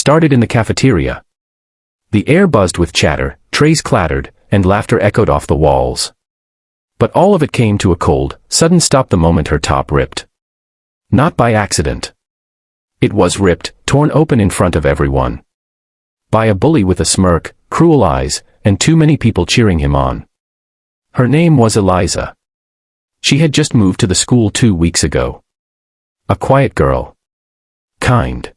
started in the cafeteria. The air buzzed with chatter, trays clattered, and laughter echoed off the walls. But all of it came to a cold, sudden stop the moment her top ripped. Not by accident. It was ripped, torn open in front of everyone. By a bully with a smirk, cruel eyes, and too many people cheering him on. Her name was Eliza. She had just moved to the school 2 weeks ago. A quiet girl. Kind.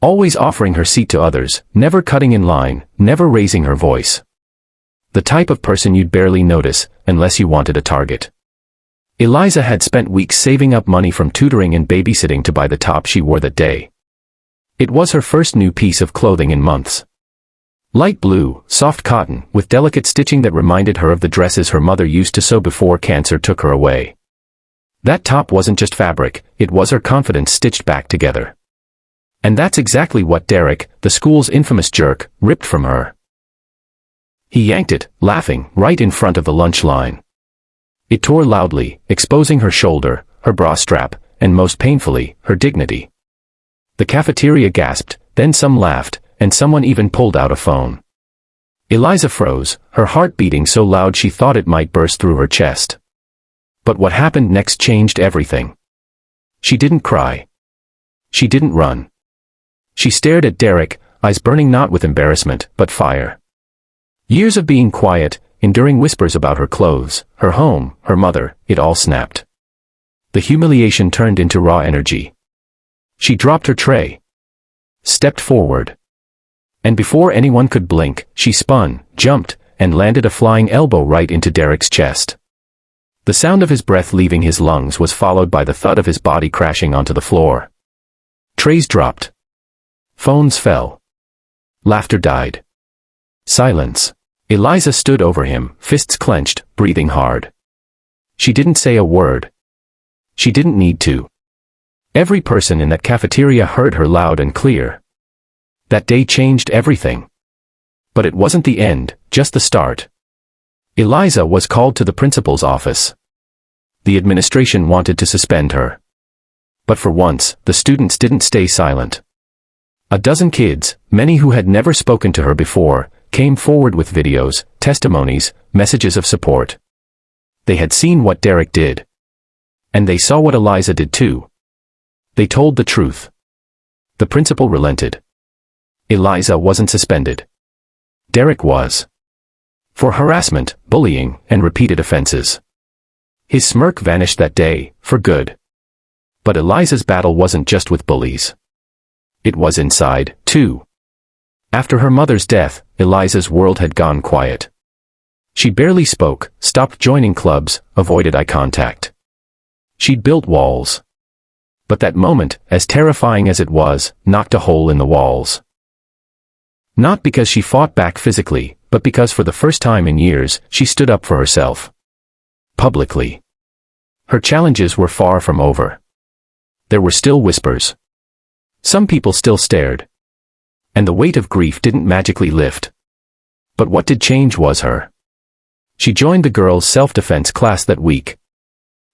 Always offering her seat to others, never cutting in line, never raising her voice. The type of person you'd barely notice, unless you wanted a target. Eliza had spent weeks saving up money from tutoring and babysitting to buy the top she wore that day. It was her first new piece of clothing in months. Light blue, soft cotton, with delicate stitching that reminded her of the dresses her mother used to sew before cancer took her away. That top wasn't just fabric, it was her confidence stitched back together. And that's exactly what Derek, the school's infamous jerk, ripped from her. He yanked it, laughing, right in front of the lunch line. It tore loudly, exposing her shoulder, her bra strap, and most painfully, her dignity. The cafeteria gasped, then some laughed, and someone even pulled out a phone. Eliza froze, her heart beating so loud she thought it might burst through her chest. But what happened next changed everything. She didn't cry. She didn't run. She stared at Derek, eyes burning not with embarrassment, but fire. Years of being quiet, enduring whispers about her clothes, her home, her mother, it all snapped. The humiliation turned into raw energy. She dropped her tray. Stepped forward. And before anyone could blink, she spun, jumped, and landed a flying elbow right into Derek's chest. The sound of his breath leaving his lungs was followed by the thud of his body crashing onto the floor. Trays dropped. Phones fell. Laughter died. Silence. Eliza stood over him, fists clenched, breathing hard. She didn't say a word. She didn't need to. Every person in that cafeteria heard her loud and clear. That day changed everything. But it wasn't the end, just the start. Eliza was called to the principal's office. The administration wanted to suspend her. But for once, the students didn't stay silent. A dozen kids, many who had never spoken to her before, came forward with videos, testimonies, messages of support. They had seen what Derek did. And they saw what Eliza did too. They told the truth. The principal relented. Eliza wasn't suspended. Derek was. For harassment, bullying, and repeated offenses. His smirk vanished that day, for good. But Eliza's battle wasn't just with bullies. It was inside, too. After her mother's death, Eliza's world had gone quiet. She barely spoke, stopped joining clubs, avoided eye contact. She'd built walls. But that moment, as terrifying as it was, knocked a hole in the walls. Not because she fought back physically, but because for the first time in years, she stood up for herself. Publicly. Her challenges were far from over. There were still whispers. Some people still stared. And the weight of grief didn't magically lift. But what did change was her. She joined the girls' self-defense class that week.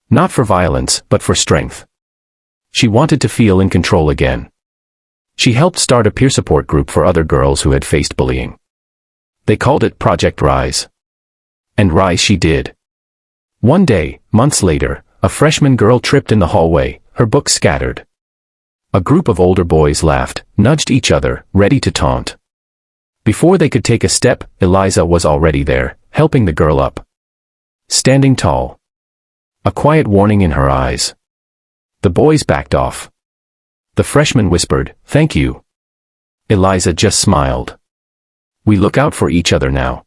Not for violence, but for strength. She wanted to feel in control again. She helped start a peer support group for other girls who had faced bullying. They called it Project Rise. And rise she did. One day, months later, a freshman girl tripped in the hallway, her books scattered. A group of older boys laughed, nudged each other, ready to taunt. Before they could take a step, Eliza was already there, helping the girl up. Standing tall. A quiet warning in her eyes. The boys backed off. The freshman whispered, "Thank you." Eliza just smiled. "We look out for each other now."